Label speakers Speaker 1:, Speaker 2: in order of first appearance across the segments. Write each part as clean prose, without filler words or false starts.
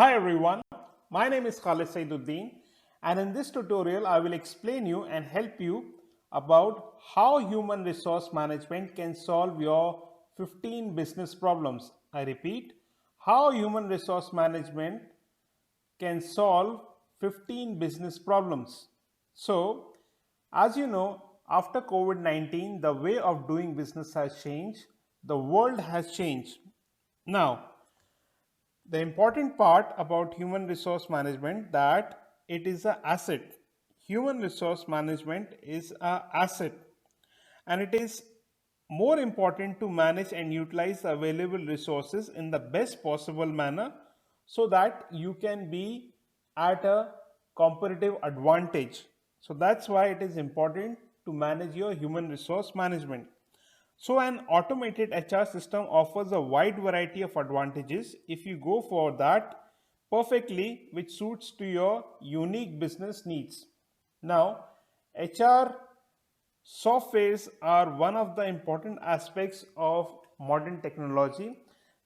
Speaker 1: Hi everyone, my name is Khalid Saiduddin, and in this tutorial I will explain you and help you about how human resource management can solve your 15 business problems. I repeat, how human resource management can solve 15 business problems. So, as you know, after COVID 19, the way of doing business has changed, the world has changed. Now, the important part about human resource management that it is an asset. Human resource management is an asset, and it is more important to manage and utilize the available resources in the best possible manner so that you can be at a competitive advantage. So that's why it is important to manage your human resource management. So, an automated HR system offers a wide variety of advantages if you go for that perfectly, which suits to your unique business needs. Now, HR softwares are one of the important aspects of modern technology,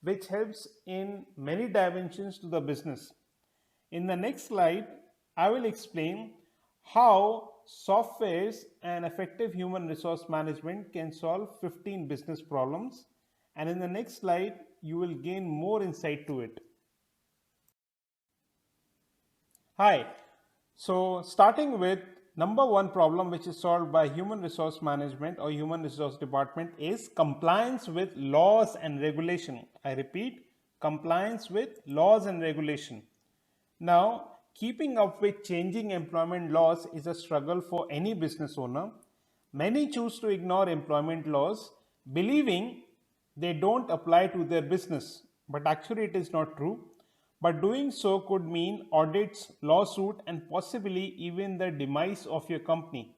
Speaker 1: which helps in many dimensions to the business. In the next slide, I will explain how softwares and effective human resource management can solve 15 business problems. And in the next slide, you will gain more insight to it. Hi. So, starting with number one problem which is solved by human resource management or human resource department is compliance with laws and regulation. I repeat, compliance with laws and regulation. Now, keeping up with changing employment laws is a struggle for any business owner. Many choose to ignore employment laws, believing they don't apply to their business, but actually it is not true. But doing so could mean audits, lawsuit, and possibly even the demise of your company.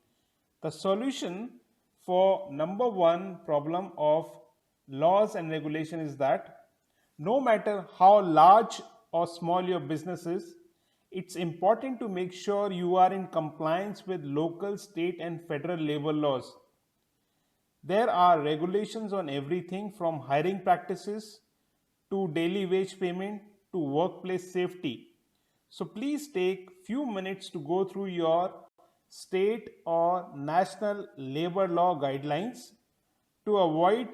Speaker 1: The solution for number one problem of laws and regulation is that no matter how large or small your business is, it's important to make sure you are in compliance with local, state, and federal labor laws. There are regulations on everything from hiring practices to daily wage payment to workplace safety. So please take few minutes to go through your state or national labor law guidelines to avoid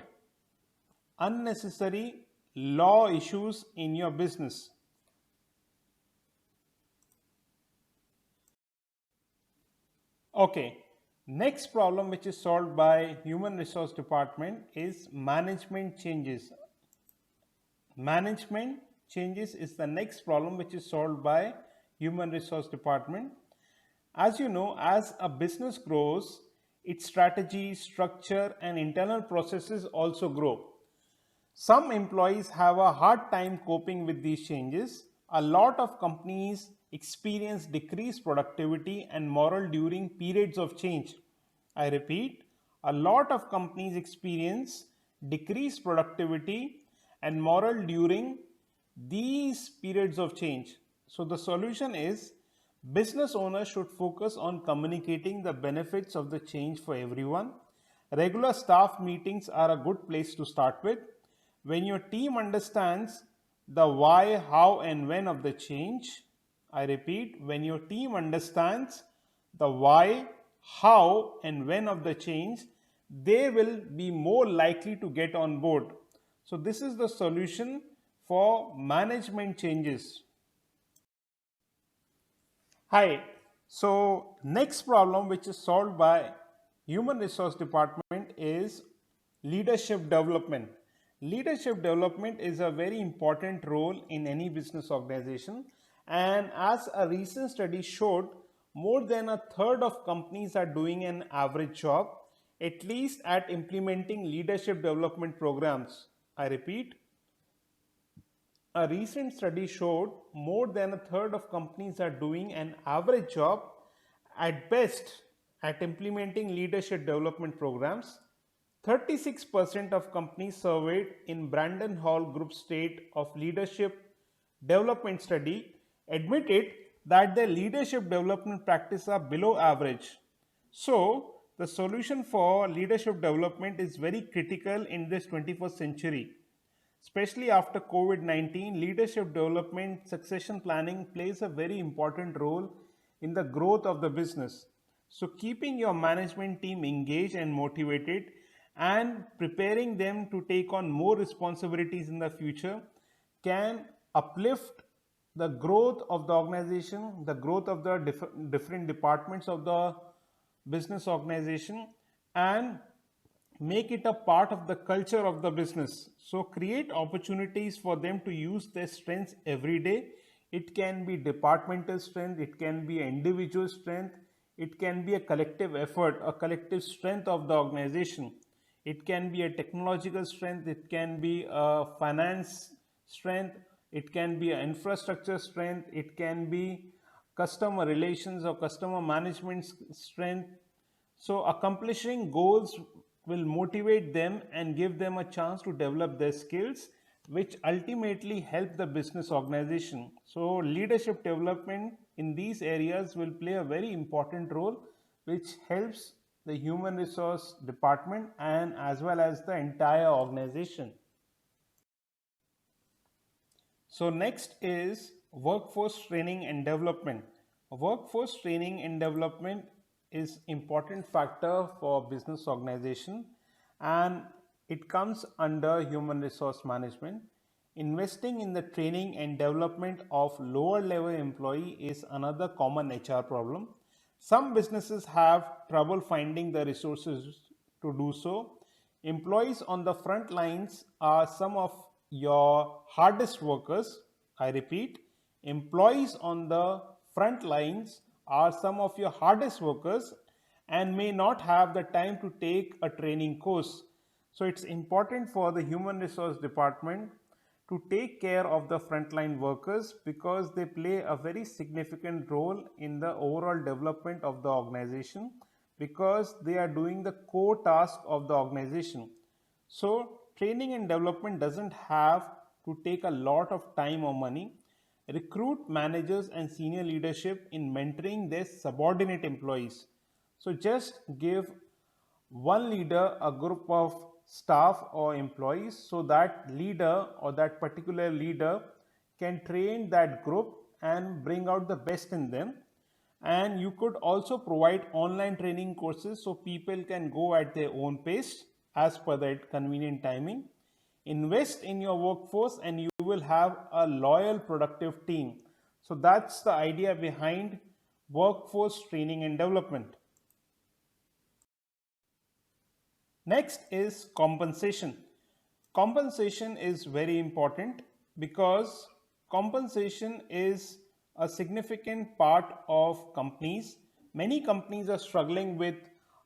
Speaker 1: unnecessary law issues in your business. Okay, next problem which is solved by human resource department is management changes. Management changes is the next problem which is solved by human resource department. As you know, as a business grows, its strategy, structure, and internal processes also grow. Some employees have a hard time coping with these changes. A lot of companies experience decreased productivity and morale during periods of change. I repeat, a lot of companies experience decreased productivity and morale during these periods of change. So, the solution is business owners should focus on communicating the benefits of the change for everyone. Regular staff meetings are a good place to start with. When your team understands the why, how, and when of the change, I repeat, when your team understands the why, how, and when of the change, they will be more likely to get on board. So, this is the solution for management changes. Hi. So, next problem which is solved by human resource department is leadership development. Leadership development is a very important role in any business organization, and as a recent study showed, more than a third of companies are doing an average job at least at implementing leadership development programs. I repeat, a recent study showed more than a third of companies are doing an average job at best at implementing leadership development programs. 36% of companies surveyed in Brandon Hall Group State of Leadership Development Study admitted that their leadership development practices are below average. So, the solution for leadership development is very critical in this 21st century. Especially after COVID-19, leadership development, succession planning plays a very important role in the growth of the business. So, keeping your management team engaged and motivated and preparing them to take on more responsibilities in the future can uplift the growth of the organization, the growth of the different departments of the business organization, and make it a part of the culture of the business. So create opportunities for them to use their strengths every day. It can be departmental strength, it can be individual strength, it can be a collective effort, a collective strength of the organization. It can be a technological strength, it can be a finance strength, it can be an infrastructure strength, it can be customer relations or customer management strength. So, accomplishing goals will motivate them and give them a chance to develop their skills, which ultimately help the business organization. So, leadership development in these areas will play a very important role, which helps the human resource department and as well as the entire organization. So next is workforce training and development. Workforce training and development is important factor for business organization, and it comes under human resource management. Investing in the training and development of lower level employee is another common HR problem. Some businesses have trouble finding the resources to do so. Employees on the front lines are some of your hardest workers. I repeat, employees on the front lines are some of your hardest workers and may not have the time to take a training course. So it's important for the human resource department to take care of the frontline workers because they play a very significant role in the overall development of the organization because they are doing the core task of the organization. So, training and development doesn't have to take a lot of time or money. Recruit managers and senior leadership in mentoring their subordinate employees. So, just give one leader a group of staff or employees so that leader or that particular leader can train that group and bring out the best in them. And you could also provide online training courses so people can go at their own pace as per their convenient timing. Invest in your workforce and you will have a loyal productive team. So that's the idea behind workforce training and development. Next is compensation. Compensation is very important because compensation is a significant part of companies. Many companies are struggling with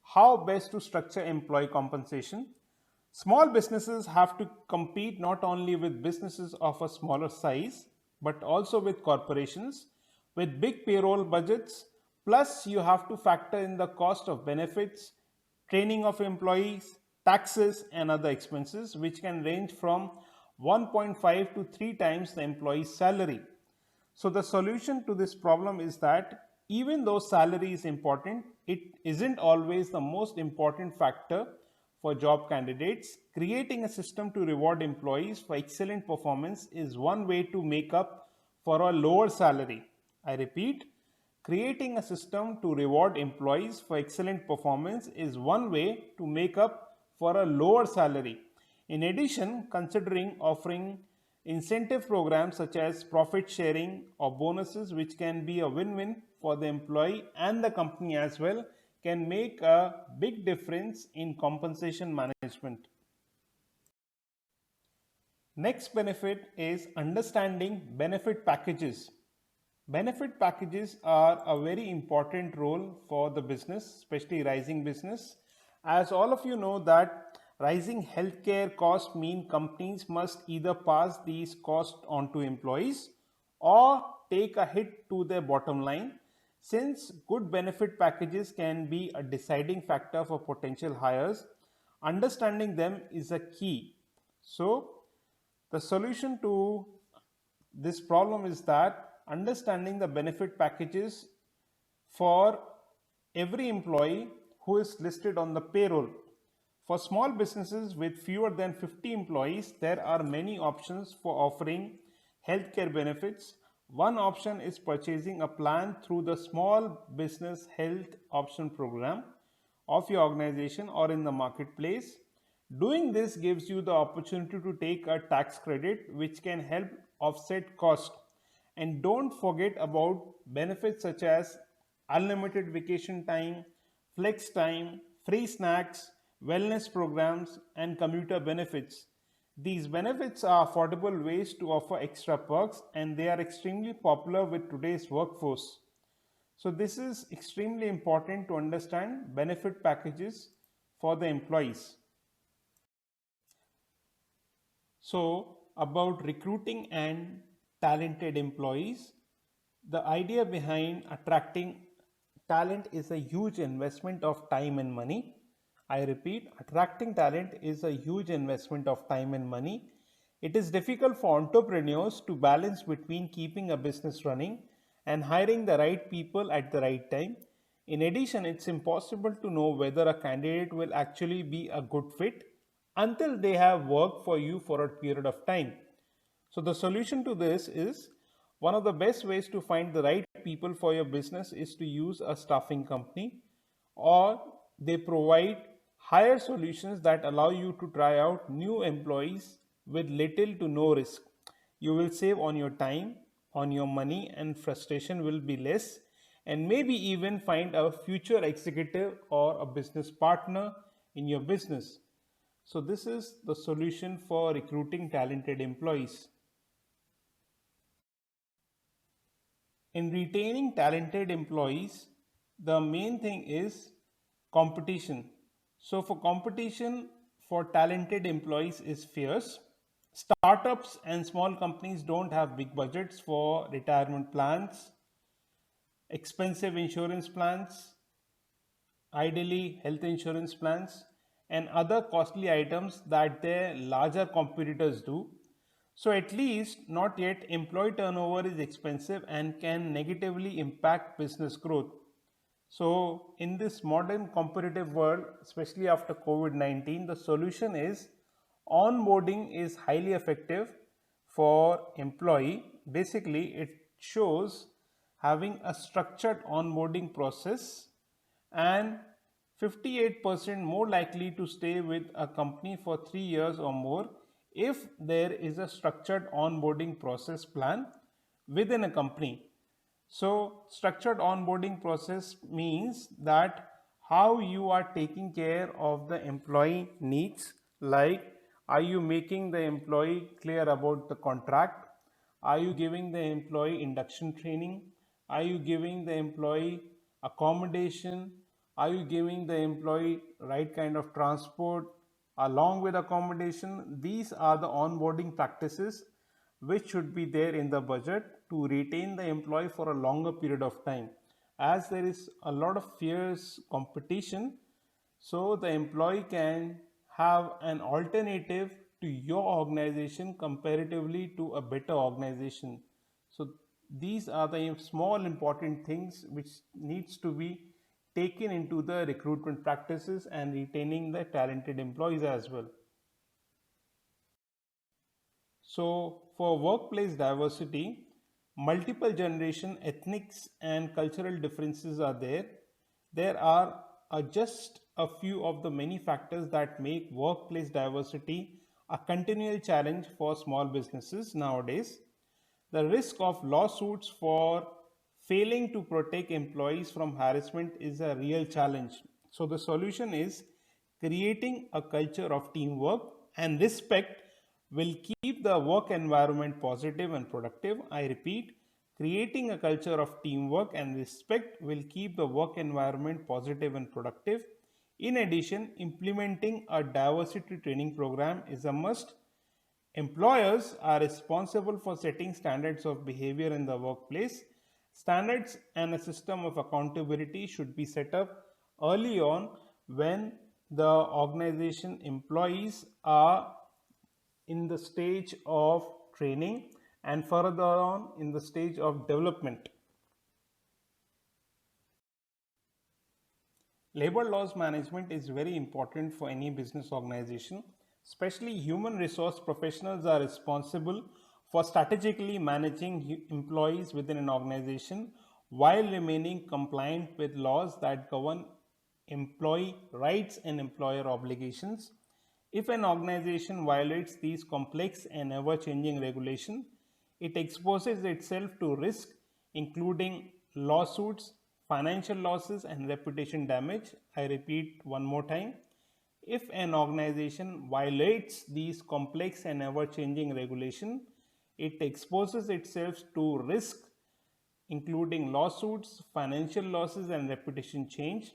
Speaker 1: how best to structure employee compensation. Small businesses have to compete not only with businesses of a smaller size, but also with corporations with big payroll budgets. Plus, you have to factor in the cost of benefits, training of employees, taxes, and other expenses, which can range from 1.5 to 3 times the employee's salary. So, the solution to this problem is that even though salary is important, it isn't always the most important factor for job candidates. Creating a system to reward employees for excellent performance is one way to make up for a lower salary. I repeat, creating a system to reward employees for excellent performance is one way to make up for a lower salary. In addition, considering offering incentive programs such as profit sharing or bonuses, which can be a win win for the employee and the company as well, can make a big difference in compensation management. Next benefit is understanding benefit packages. Benefit packages are a very important role for the business, especially rising business. As all of you know that rising healthcare costs mean companies must either pass these costs on to employees or take a hit to their bottom line. Since good benefit packages can be a deciding factor for potential hires, understanding them is a key. So, the solution to this problem is that understanding the benefit packages for every employee who is listed on the payroll. For small businesses with fewer than 50 employees, there are many options for offering healthcare benefits. One option is purchasing a plan through the Small Business Health Option Program of your organization or in the marketplace. Doing this gives you the opportunity to take a tax credit which can help offset cost. And don't forget about benefits such as unlimited vacation time, flex time, free snacks, wellness programs, and commuter benefits. These benefits are affordable ways to offer extra perks and they are extremely popular with today's workforce. So, this is extremely important to understand benefit packages for the employees. So, about recruiting and talented employees, the idea behind attracting talent is a huge investment of time and money. I repeat, attracting talent is a huge investment of time and money. It is difficult for entrepreneurs to balance between keeping a business running and hiring the right people at the right time. In addition, it's impossible to know whether a candidate will actually be a good fit until they have worked for you for a period of time. So, the solution to this is one of the best ways to find the right people for your business is to use a staffing company, or they provide hire solutions that allow you to try out new employees with little to no risk. You will save on your time, on your money, and frustration will be less, and maybe even find a future executive or a business partner in your business. So, this is the solution for recruiting talented employees. In retaining talented employees, the main thing is competition. So, for competition for talented employees is fierce. Startups and small companies don't have big budgets for retirement plans, expensive insurance plans, ideally health insurance plans, and other costly items that their larger competitors do. So, at least not yet, employee turnover is expensive and can negatively impact business growth. So, in this modern competitive world, especially after COVID 19, the solution is onboarding is highly effective for employee. Basically, it shows having a structured onboarding process and 58% more likely to stay with a company for 3 years or more if there is a structured onboarding process plan within a company. So, structured onboarding process means that how you are taking care of the employee needs, like are you making the employee clear about the contract? Are you giving the employee induction training? Are you giving the employee accommodation? Are you giving the employee right kind of transport along with accommodation? These are the onboarding practices which should be there in the budget to retain the employee for a longer period of time. As there is a lot of fierce competition, so the employee can have an alternative to your organization comparatively to a better organization. So these are the small important things which needs to be taken into the recruitment practices and retaining the talented employees as well. So, for workplace diversity, multiple generation, ethnics, and cultural differences are there. There are just a few of the many factors that make workplace diversity a continual challenge for small businesses nowadays. The risk of lawsuits for failing to protect employees from harassment is a real challenge. So, the solution is creating a culture of teamwork and respect will keep the work environment positive and productive. I repeat, creating a culture of teamwork and respect will keep the work environment positive and productive. In addition, implementing a diversity training program is a must. Employers are responsible for setting standards of behavior in the workplace. Standards and a system of accountability should be set up early on when the organization employees are in the stage of training and further on in the stage of development. Labor laws management is very important for any business organization. Especially human resource professionals are responsible for strategically managing employees within an organization while remaining compliant with laws that govern employee rights and employer obligations. If an organization violates these complex and ever changing regulations, it exposes itself to risk, including lawsuits, financial losses, and reputation damage. I repeat one more time. If an organization violates these complex and ever changing regulations, it exposes itself to risk, including lawsuits, financial losses, and reputation change.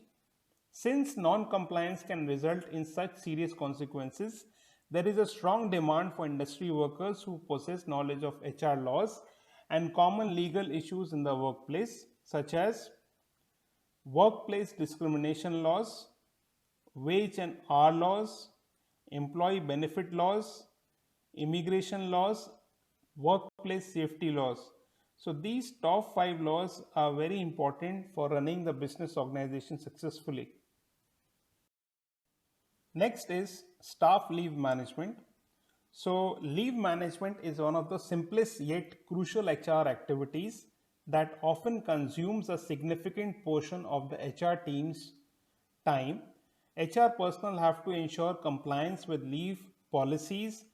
Speaker 1: Since non compliance can result in such serious consequences, there is a strong demand for industry workers who possess knowledge of HR laws and common legal issues in the workplace, such as workplace discrimination laws, wage and hour laws, employee benefit laws, immigration laws, workplace safety laws. So, these top five laws are very important for running the business organization successfully. Next is staff leave management. So, leave management is one of the simplest yet crucial HR activities that often consumes a significant portion of the HR team's time. HR personnel have to ensure compliance with leave policies,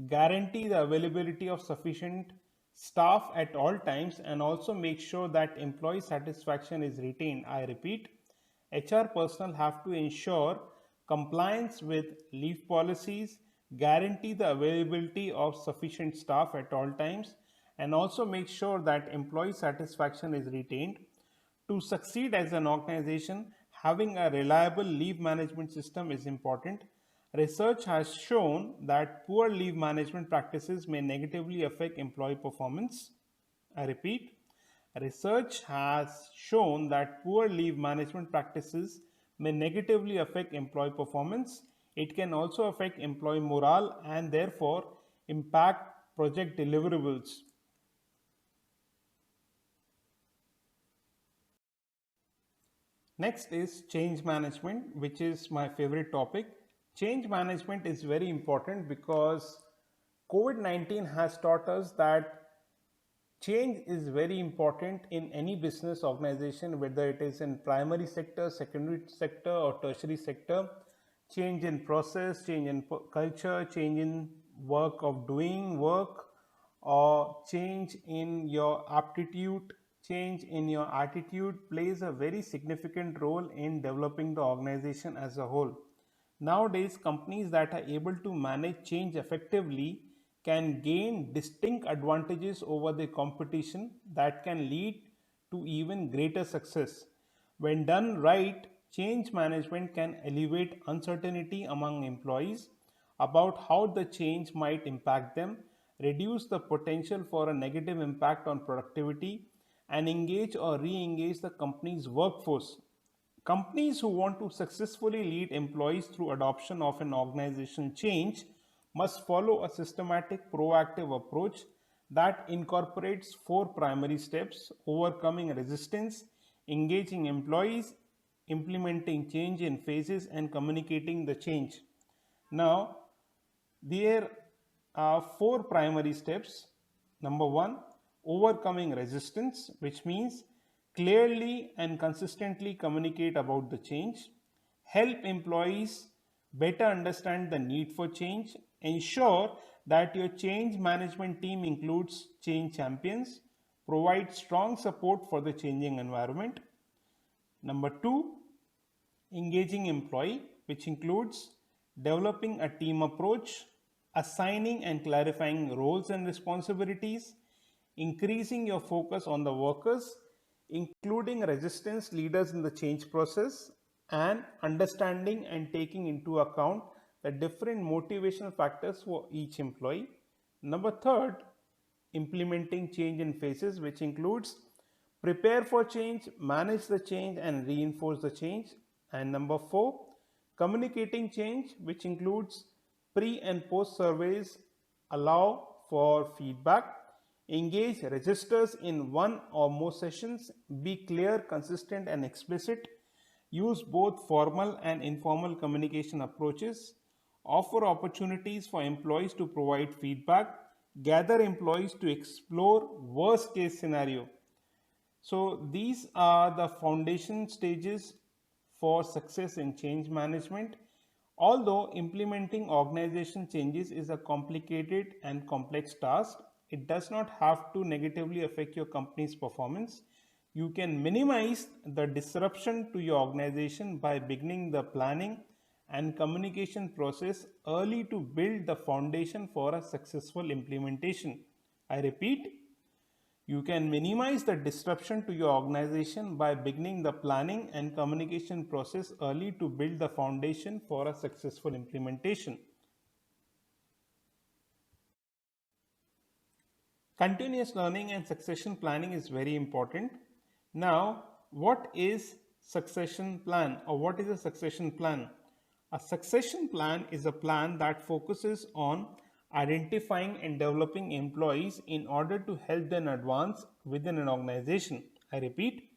Speaker 1: guarantee the availability of sufficient staff at all times, and also make sure that employee satisfaction is retained. I repeat, HR personnel have to ensure compliance with leave policies, guarantee the availability of sufficient staff at all times, and also make sure that employee satisfaction is retained. To succeed as an organization, having a reliable leave management system is important. Research has shown that poor leave management practices may negatively affect employee performance. I repeat, research has shown that poor leave management practices may negatively affect employee performance. It can also affect employee morale and therefore impact project deliverables. Next is change management, which is my favorite topic. Change management is very important because COVID-19 has taught us that change is very important in any business organization, whether it is in primary sector, secondary sector, or tertiary sector. Change in process, change in culture, change in work of doing work, or change in your aptitude, change in your attitude plays a very significant role in developing the organization as a whole. Nowadays, companies that are able to manage change effectively can gain distinct advantages over the competition that can lead to even greater success. When done right, change management can alleviate uncertainty among employees about how the change might impact them, reduce the potential for a negative impact on productivity, and engage or re engage the company's workforce. Companies who want to successfully lead employees through adoption of an organizational change must follow a systematic, proactive approach that incorporates four primary steps: overcoming resistance, engaging employees, implementing change in phases, and communicating the change. Now, there are four primary steps. Number one, overcoming resistance, which means clearly and consistently communicate about the change, help employees better understand the need for change, ensure that your change management team includes change champions, provide strong support for the changing environment. Number two, engaging employee, which includes developing a team approach, assigning and clarifying roles and responsibilities, increasing your focus on the workers, including resistance leaders in the change process, and understanding and taking into account the different motivational factors for each employee. Number third, implementing change in phases, which includes prepare for change, manage the change, and reinforce the change. And number four, communicating change, which includes pre and post surveys, allow for feedback, engage registers in one or more sessions, be clear, consistent, and explicit, use both formal and informal communication approaches, offer opportunities for employees to provide feedback, gather employees to explore worst case scenario. So these are the foundation stages for success in change management. Although implementing organization changes is a complicated and complex task, it does not have to negatively affect your company's performance. You can minimize the disruption to your organization by beginning the planning and communication process early to build the foundation for a successful implementation. I repeat, you can minimize the disruption to your organization by beginning the planning and communication process early to build the foundation for a successful implementation. Continuous learning and succession planning is very important. Now, what is succession plan or what is a succession plan? A succession plan is a plan that focuses on identifying and developing employees in order to help them advance within an organization. I repeat,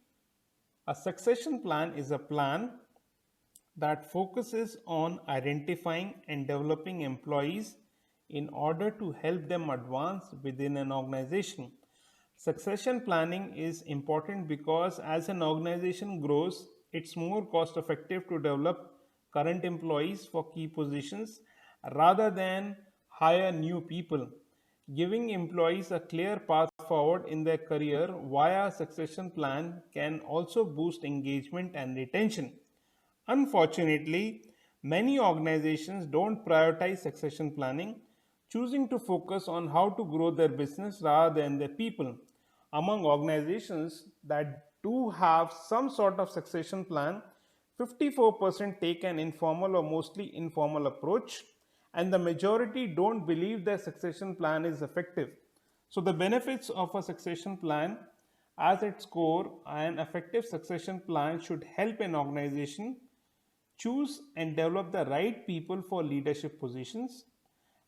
Speaker 1: a succession plan is a plan that focuses on identifying and developing employees in order to help them advance within an organization. Succession planning is important because as an organization grows, it's more cost effective to develop current employees for key positions rather than hire new people. Giving employees a clear path forward in their career via a succession plan can also boost engagement and retention. Unfortunately, many organizations don't prioritize succession planning, choosing to focus on how to grow their business rather than their people. Among organizations that do have some sort of succession plan, 54% take an informal or mostly informal approach, and the majority don't believe their succession plan is effective. So, the benefits of a succession plan as its core, an effective succession plan should help an organization choose and develop the right people for leadership positions.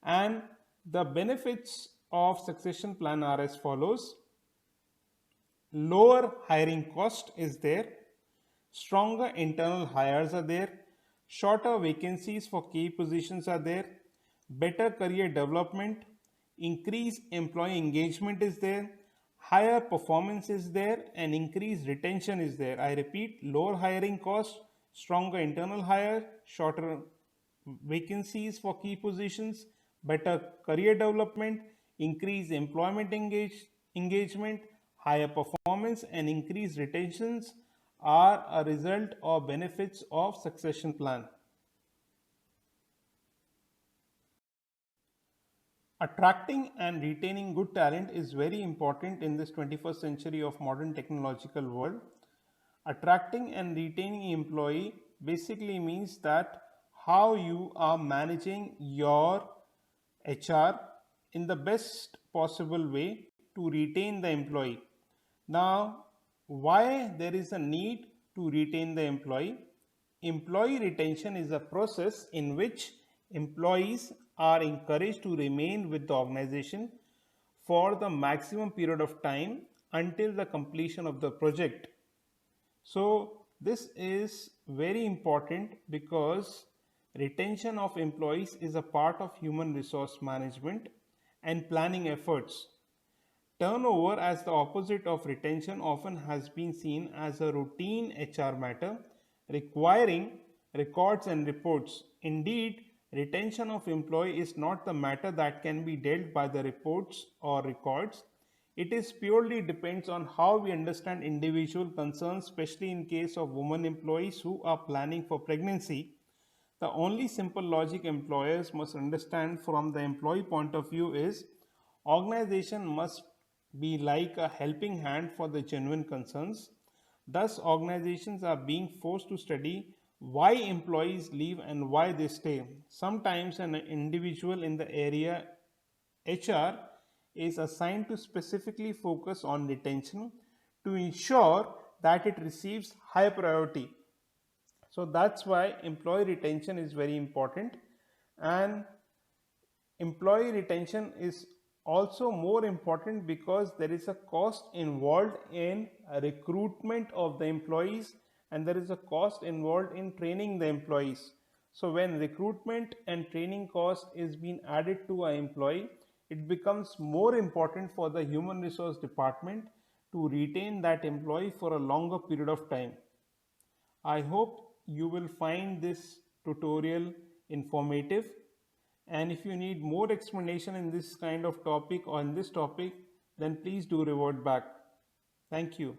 Speaker 1: And the benefits of succession plan are as follows: lower hiring cost is there, stronger internal hires are there, shorter vacancies for key positions are there, better career development, increased employee engagement is there, higher performance is there, and increased retention is there. I repeat, lower hiring cost, stronger internal hire, shorter vacancies for key positions, better career development, increased engagement, higher performance, and increased retentions are a result or benefits of succession plan. Attracting and retaining good talent is very important in this 21st century of modern technological world. Attracting and retaining employee basically means that how you are managing your HR in the best possible way to retain the employee. Now, why there is a need to retain the employee? Employee retention is a process in which employees are encouraged to remain with the organization for the maximum period of time until the completion of the project. So, this is very important because retention of employees is a part of human resource management and planning efforts. Turnover, as the opposite of retention, often has been seen as a routine HR matter requiring records and reports. Indeed, retention of employee is not the matter that can be dealt by the reports or records. It is purely depends on how we understand individual concerns, especially in case of women employees who are planning for pregnancy. The only simple logic employers must understand from the employee point of view is organization must be like a helping hand for the genuine concerns. Thus, organizations are being forced to study why employees leave and why they stay. Sometimes an individual in the area HR is assigned to specifically focus on retention to ensure that it receives high priority. So that's why employee retention is very important, and employee retention is also more important because there is a cost involved in recruitment of the employees and there is a cost involved in training the employees. So when recruitment and training cost is being added to an employee, it becomes more important for the human resource department to retain that employee for a longer period of time. I hope you will find this tutorial informative, and if you need more explanation in this kind of topic or in this topic, then please do revert back. Thank you.